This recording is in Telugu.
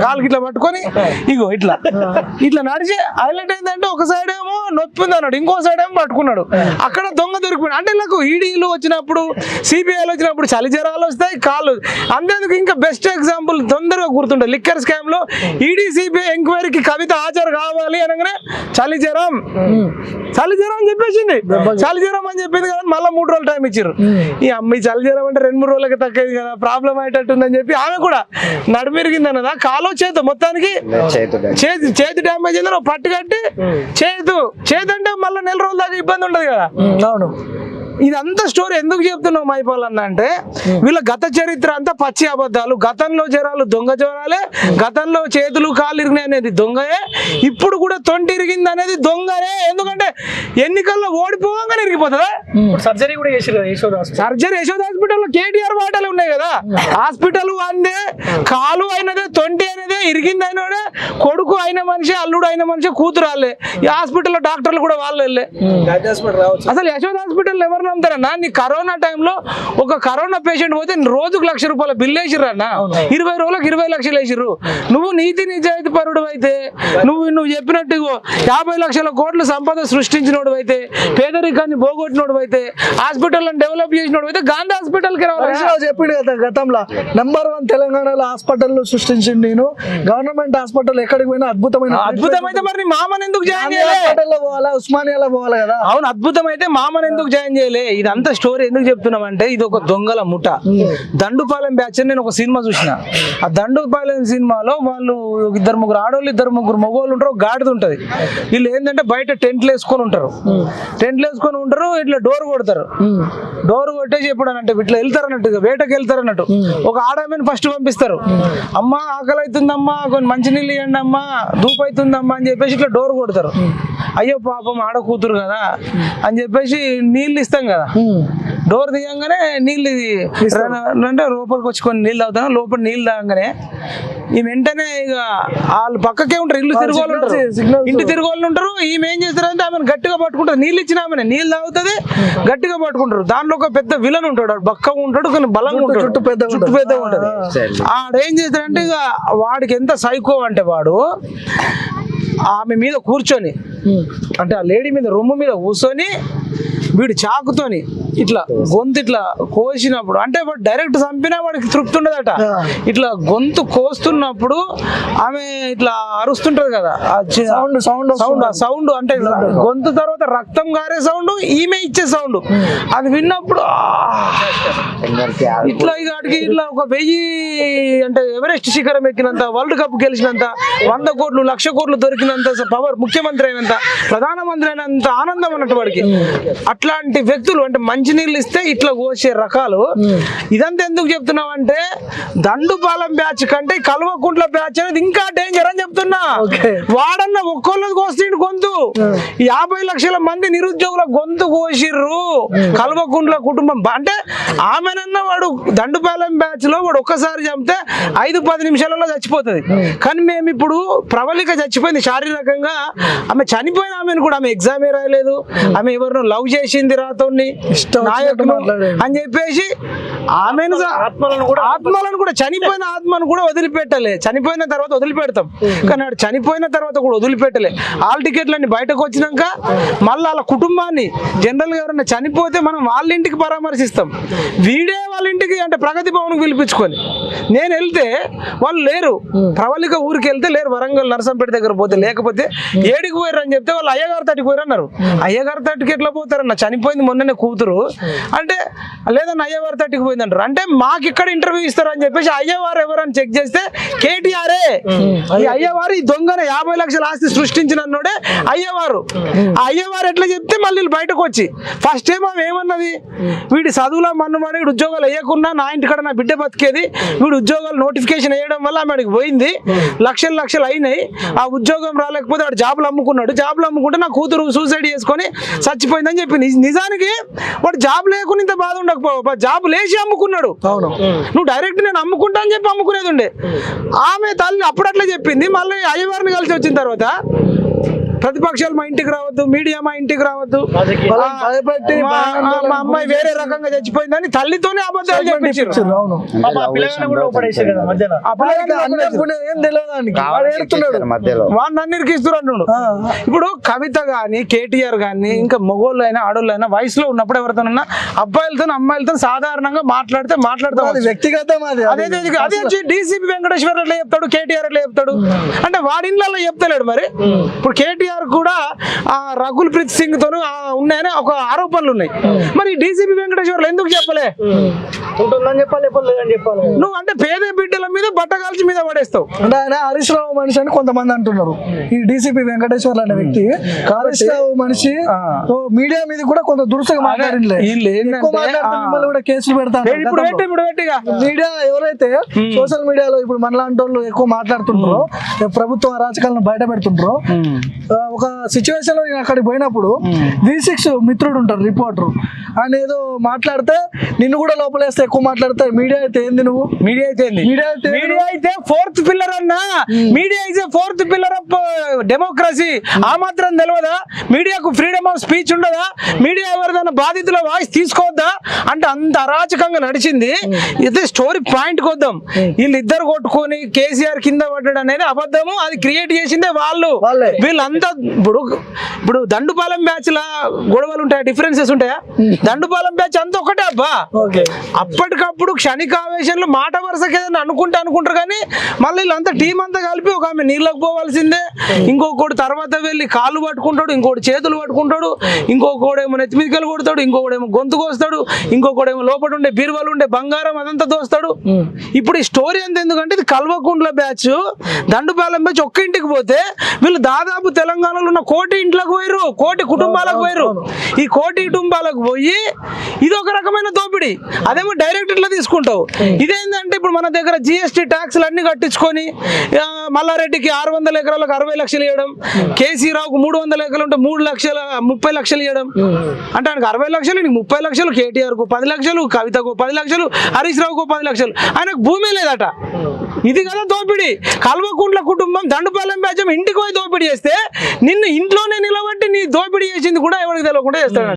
కాలుకి ఇట్లా పట్టుకొని ఇగో ఇట్లా ఇట్లా నడిచి హైలైట్ ఏంటంటే ఒక సైడ్ ఏమో నొప్పి ఉంది అన్నాడు, ఇంకో సైడ్ ఏమో పట్టుకున్నాడు. అక్కడ దొంగ దొరికిపోయాడు. అంటే నాకు ఈడీలు వచ్చినప్పుడు సిబిఐలు వచ్చినప్పుడు చలి జ్వరాలు వస్తాయి, కాళ్ళు. అంతేందుకు ఇంకా బెస్ట్ ఎగ్జాంపుల్ తొందరగా గుర్తుంటుంది, లిక్కర్ స్కామ్ లో ఈడీ సిబిఐ ఎంక్వైరీకి కవిత హాజరు కావాలి అనగానే చలి జ్వరం అని చెప్పేసింది. చలి జ్వరం అని చెప్పింది కదా, మళ్ళీ 3 రోజులు టైం ఇచ్చారు. ఈ అమ్మాయి చలి జ్వరం అంటే 2-3 రోజులకి తగ్గేది కదా, ప్రాబ్లం అయ్యేటట్టుందని చెప్పి ఆమె కూడా నడుమిరిగింది అన్నదా, కాలో చేతు మొత్తానికి చేతి డ్యామేజ్ అయిందని పట్టు కట్టి చేతి అంటే మళ్ళీ 4 రోజుల దాకా ఇబ్బంది ఉండదు కదా. అవును, ఇదంతా స్టోరీ ఎందుకు చెప్తున్నావు మైపాలన్న అంటే వీళ్ళ గత చరిత్ర అంతా పచ్చి అబద్ధాలు. గతంలో జ్వరాలు దొంగ జ్వరాలే, గతంలో చేతులు కాళ్ళు ఇరిగినాయి అనేది దొంగయే, ఇప్పుడు కూడా తొంటి ఇరిగింది అనేది దొంగనే. ఎందుకంటే ఎన్నికల్లో ఓడిపోగానే ఇరిగిపోతుందా? సర్జరీ కూడా చేసారు సర్జరీ యశోద హాస్పిటల్లో కేటీఆర్ వాటలు ఉన్నాయి కదా, హాస్పిటల్ అందే కాలు అయినదే తొంటి అయినదే ఇరిగింది అయినదే, కొడుకు అయిన మనిషి అల్లుడు అయిన మనిషి కూతురు వాళ్ళే, ఈ హాస్పిటల్లో డాక్టర్లు కూడా వాళ్ళే. అసలు యశోద హాస్పిటల్ ఎవరు నమ్ముతారన్నా? నీ కరోనా టైంలో ఒక కరోనా పేషెంట్ పోతే రోజుకు ₹1,00,000 బిల్లు వేసిర్రు అన్న, 20 రోజులకు 20 లక్షలు వేసిర్రు. నువ్వు నీతి నిజాయితీ పరుడు అయితే, నువ్వు చెప్పినట్టు 50 లక్షల కోట్ల సంపద సృష్టించినోడు అయితే, పేదరికాన్ని పోగొట్టినోడు అయితే, హాస్పిటల్ డెవలప్ చేసినోడు అయితే గాంధీ హాస్పిటల్ కి రావాలి. చెప్పిండు కదా గతంలో నంబర్ 1 తెలంగాణలో హాస్పిటల్ సృష్టించింది నేను. గవర్నమెంట్ హాస్పిటల్ ఎక్కడికి పోయినా అద్భుతమైతే మరి నీ మామని ఎందుకు జాయిన్ చేయలే? పోవాలా, ఉస్మానియాలో పోవాలి కదా. అవును, అద్భుతమైతే మామని ఎందుకు జాయిన్ చేయలే? ఇదంతా స్టోరీ ఎందుకు చెప్తున్నామంటే ఇది ఒక దొంగల ముఠ. దండుపాలెం బ్యాచ్ నేను ఒక సినిమా చూసిన. ఆ దండుపాలెం సినిమాలో వాళ్ళు 2-3 ఆడోళ్ళు 2-3 మగోళ్ళు ఉంటారు, ఒక గాడిద ఉంటది. వీళ్ళు ఏంటంటే బయట టెంట్లు వేసుకొని ఉంటారు, ఇట్లా డోర్ కొడతారు. డోర్ కొట్టేసి ఎప్పుడనంటే ఇట్లా వెళ్తారు అన్నట్టుగా, వేటకి వెళ్తారు అన్నట్టు. ఒక ఆడమని ఫస్ట్ పంపిస్తారు, అమ్మా ఆకలి అవుతుందమ్మా కొన్ని మంచినీళ్ళు ఇవ్వండి అమ్మా, ధూపు అవుతుందమ్మా అని చెప్పేసి ఇట్లా డోర్ కొడతారు. అయ్యో పాపం ఆడ కూతురు కదా అని చెప్పేసి నీళ్ళు ఇస్తాం కదా, డోర్ తీయంగానే నీళ్ళు అంటే లోపలికి వచ్చి కొన్ని నీళ్ళు తాగుతాను. లోపల నీళ్ళు తాగంగానే ఈ వెంటనే ఇక వాళ్ళు పక్కకే ఉంటారు, ఇల్లు తిరుగువాళ్ళు ఉంటారు, ఇంటి తిరుగువాళ్ళు ఉంటారు. ఈమె ఏం చేస్తారంటే ఆమెను గట్టిగా పట్టుకుంటారు, నీళ్ళు ఇచ్చిన ఆమె నీళ్ళు తాగుతుంది, గట్టిగా పట్టుకుంటారు. దాంట్లో ఒక పెద్ద విలన్ ఉంటాడు, బక్కగా ఉంటాడు, కొన్ని బలంగా ఉంటాడు, చుట్టు పెద్దగా ఉంటుంది. ఆడేం చేస్తాడంటే ఇక వాడికి ఎంత సైకో అంటే వాడు ఆమె మీద కూర్చొని, అంటే ఆ లేడీ మీద రొమ్ము మీద కూర్చొని వీడు చాకుతోని ఇట్లా గొంతు ఇట్లా కోసినప్పుడు, అంటే వాడు డైరెక్ట్ చంపినా వాడికి తృప్తి ఉండదట. ఇట్లా గొంతు కోస్తున్నప్పుడు ఆమె ఇట్లా అరుస్తుంటది కదా, సౌండ్ అంటే గొంతు తర్వాత రక్తం గారే సౌండ్, ఈమె ఇచ్చే సౌండ్, అది విన్నప్పుడు ఇట్లా ఇక ఇట్లా ఒక 1000 అంటే ఎవరెస్ట్ శిఖరం ఎక్కినంత, వరల్డ్ కప్ గెలిచినంత, 100 కోట్లు 1,00,000 కోట్లు దొరికినంత పవర్, ముఖ్యమంత్రి అయినంత, ప్రధానమంత్రి అయినంత ఆనందం అన్నట్టు వాడికి. అట్లాంటి వ్యక్తులు అంటే మంచినీళ్ళు ఇస్తే ఇట్లా కోసే రకాలు. ఇదంతా ఎందుకు చెప్తున్నావు అంటే దండుపాలెం బ్యాచ్ కంటే కల్వకుంట్ల బ్యాచ్ అనేది ఇంకా డేంజర్ అని చెప్తున్నా. వాడన్న ఒక్కోళ్ళది కోస్తుండు గొంతు, 50 లక్షల మంది నిరుద్యోగుల గొంతు కోసిర్రు కల్వకుంట్ల కుటుంబం. అంటే ఆమెనన్న వాడు దండుపాలెం బ్యాచ్ లో వాడు ఒక్కసారి చంపితే 5-10 నిమిషాలలో చచ్చిపోతుంది. కానీ మేము ఇప్పుడు ప్రవళిక చచ్చిపోయింది శారీరకంగా, ఆమె చనిపోయిన ఆమెను కూడా ఆమె ఎగ్జామే రాయలేదు, ఆమె ఎవరినో లవ్ చేసింది రాతోని నాయకుడు అని చెప్పేసి ఆమెను ఆత్మలను కూడా చనిపోయిన ఆత్మను కూడా వదిలిపెట్టలే. చనిపోయిన తర్వాత వదిలిపెడతాం, కానీ ఆడు చనిపోయిన తర్వాత కూడా వదిలిపెట్టలే. ఆల్ టికెట్లన్నీ బయటకు వచ్చినాక మళ్ళీ వాళ్ళ కుటుంబాన్ని, జనరల్ గా ఎవరైనా చనిపోతే మనం వాళ్ళ ఇంటికి పరామర్శిస్తాం, వీడే వాళ్ళ ఇంటికి అంటే ప్రగతి భవన్కి పిలిపించుకొని. నేను వెళ్తే వాళ్ళు లేరు, ప్రవళిక ఊరికి వెళ్తే లేరు, వరంగల్ నరసంపేట దగ్గర పోతే, లేకపోతే ఏడికి పోయారు అని చెప్తే వాళ్ళు అయ్యగారి తట్టుకు పోయారు అన్నారు. అయ్యగారి తట్టుకు ఎట్లా పోతారన్న, చనిపోయింది మొన్ననే కూతురు అంటే, లేదన్న అయ్యవారి తట్టుకు పోయింది అంటారు. అంటే మాకు ఇక్కడ ఇంటర్వ్యూ ఇస్తారని చెప్పేసి అయ్యవారు ఎవరని చెక్ చేస్తే కేటీఆరే. ఈ అయ్యవారు ఈ దొంగన 50 లక్షల ఆస్తి సృష్టించినోడే అయ్యవారు. ఆ అయ్యవారు ఎట్లా చెప్తే మళ్ళీ బయటకు వచ్చి ఫస్ట్ టైం ఆమె ఏమన్నది, వీడి చదువులో మన్నుమడి వీడు ఉద్యోగాలు వేయకుండా నా ఇంటికాడ నా బిడ్డ బతికేది, వీడు ఉద్యోగాలు నోటిఫికేషన్ వేయడం వల్ల ఆమెడికి పోయింది, లక్షలు అయినాయి, ఆ ఉద్యోగం రాలేకపోతే వాడు జాబులు అమ్ముకుంటే నా కూతురు సూసైడ్ చేసుకొని చచ్చిపోయిందని చెప్పింది. నిజానికి వాడు జాబ్ లేకుండా ఇంత బాధ ఉండకపో, జాబ్ లేచి అమ్ముకున్నాడు. అవును, నువ్వు డైరెక్ట్ నేను అమ్ముకుంటా అని చెప్పి అమ్ముకునేది ఉండే. ఆమె తల్లి అప్పుడట్లా చెప్పింది. మళ్ళీ అయ్యవారిని కలిసి వచ్చిన తర్వాత ప్రతిపక్షాలు మా ఇంటికి రావద్దు, మీడియా మా ఇంటికి రావద్దు, వాళ్ళని భయపెట్టి మా అమ్మాయి వేరే రకంగా చచ్చిపోయిందని తల్లితోనే అబద్ధాలు చెప్పించారు. అవును ఆ పిల్లగాడిని అన్నప్పుడు ఏం తెలియదు ఆయనకి. వాడు ఏడుస్తున్నాడు మధ్యలో వాడిని అన్నిరికిస్తున్నారు అంటున్నాడు. ఇప్పుడు కవిత గాని కేటీఆర్ గాని ఇంకా మొగోళ్ళు అయినా ఆడోళ్ళు అయినా వయసులో ఉన్నప్పుడు ఎవరితోనన్నా అబ్బాయిలతో అమ్మాయిలతో సాధారణంగా మాట్లాడతాం. అది వ్యక్తిగతం. అదే డీసీపీ వెంకటేశ్వర ఎట్లా చెప్తాడు, కేటీఆర్ ఎట్లా చెప్తాడు అంటే వాడి ఇంట్లో చెప్తలేడు. మరి ఇప్పుడు కేటీఆర్ కూడా ఆ రఘుల్ ప్రీత్ సింగ్ తోను ఉన్నాయని ఒక ఆరోపణలు ఉన్నాయి. మరి డీసీపీ వెంకటేశ్వర్లు ఎందుకు చెప్పలే? ఉంటుందని చెప్పాలి, లేదని చెప్పాలి. నువ్వు అంటే పేద బిడ్డల మీద బట్టగాల్చి మీద పడేస్తావు. అంటే ఆయన హరీష్ రావు మనిషి అని కొంతమంది అంటున్నారు. ఈ డీసీపీ వెంకటేశ్వర్లు అనే వ్యక్తి హరీష్ రావు మనిషి మీడియా మీద కూడా కొంత దురుసుగా మాట్లాడింది. మిమ్మల్ని కూడా కేసులు పెడతారు. మీడియా ఎవరైతే సోషల్ మీడియాలో ఇప్పుడు మనలాంటి వాళ్ళు ఎక్కువ మాట్లాడుతుంటారో, ప్రభుత్వ అరాచకాలను బయట పెడుతుంటారో, ఒక సిచ్యువేషన్ లో నేను అక్కడికి పోయినప్పుడు V6 మిత్రుడు ఉంటారు రిపోర్టర్, ఆయన ఏదో మాట్లాడితే నిన్ను కూడా లోపలేస్తే ఎక్కువ మాట్లాడతారు. మీడియా అయితే ఏంది నువ్వు? మీడియా అయితే ఫోర్త్ పిల్లర్ అన్నా. Media is a fourth pillar of democracy. ఆ మాత్రం తెలియదా? మీడియాకు ఫ్రీడమ్ ఆఫ్ స్పీచ్ ఉండదా? మీడియా ఎవరిదైనా బాధితుల వాయిస్ తీసుకోవద్దా? అంటే అంత అరాచకంగా నడిచింది. ఇదే స్టోరీ పాయింట్ కొద్దాం. వీళ్ళిద్దరు కొట్టుకొని కేసీఆర్ కింద పడ్డాడు అనేది అబద్ధము. అది క్రియేట్ చేసిందే వాళ్ళే. వీళ్ళంతా ఇప్పుడు దండుపాలెం బ్యాచ్ లా గొడవలు ఉంటాయా, డిఫరెన్సెస్ ఉంటాయా? దండుపాలెం బ్యాచ్ అంతా ఒకటే అబ్బా. అప్పటికప్పుడు క్షణికావేశంలో మాట వరుసకి ఏదైనా అనుకుంటారు కానీ మళ్ళీ వీళ్ళంతా టీం అంతా కలిపి ఒక ఆమె నీళ్ళకు పోవాల్సిందే, ఇంకొకటి తర్వాత వెళ్ళి కాళ్ళు పట్టుకుంటాడు, ఇంకోటి చేతులు పట్టుకుంటాడు, ఇంకొకడేమో నెత్తిమిదికలు కొడతాడు, ఇంకొకడేమో గొంతు కోస్తాడు, ఇంకొకడేమో లోపల ఉండే బీరువాలు ఉండే బంగారం అదంతా దోస్తాడు. ఇప్పుడు ఈ స్టోరీ అంత ఎందుకంటే ఇది కల్వకుంట్ల బ్యాచ్, దండుపాలెం బ్యాచ్ ఒక్క ఇంటికి పోతే వీళ్ళు దాదాపు తెలంగాణలో ఉన్న 1,000 ఇంట్లకు పోయారు, 1,000 కుటుంబాలకు పోయారు. ఈ 1,000 కుటుంబాలకు పోయి ఇది ఒక రకమైన దోపిడీ. అదేమో డైరెక్ట్ ఇట్లా తీసుకుంటావు. ఇదేంటంటే ఇప్పుడు మన దగ్గర GST ట్యాక్స్లు అన్ని కట్టించుకొని మల్లారెడ్డికి 600 ఎకరాలకు 60 లక్షలు ఇవ్వడం, కేసీ రావుకు 300 ఎకరాలు ఉంటే 30 లక్షలు ఇవ్వడం. అంటే ఆయనకు 60 లక్షలు, నీకు 30 లక్షలు, కేటీఆర్ కు 10 లక్షలు, కవితకు 10 లక్షలు, హరీష్ రావుకు 10 లక్షలు. ఆయనకు భూమి లేదట. ఇది కదా దోపిడీ. కల్వకుంట్ల కుటుంబం దండుపాలెం బ్యాచ్ ఇంటికి పోయి దోపిడీ చేస్తే నిన్ను ఇంట్లోనే నిలబట్టి నీ దోపిడీ చేసింది కూడా ఎవరికి తెలియకుండా చేస్తాడు.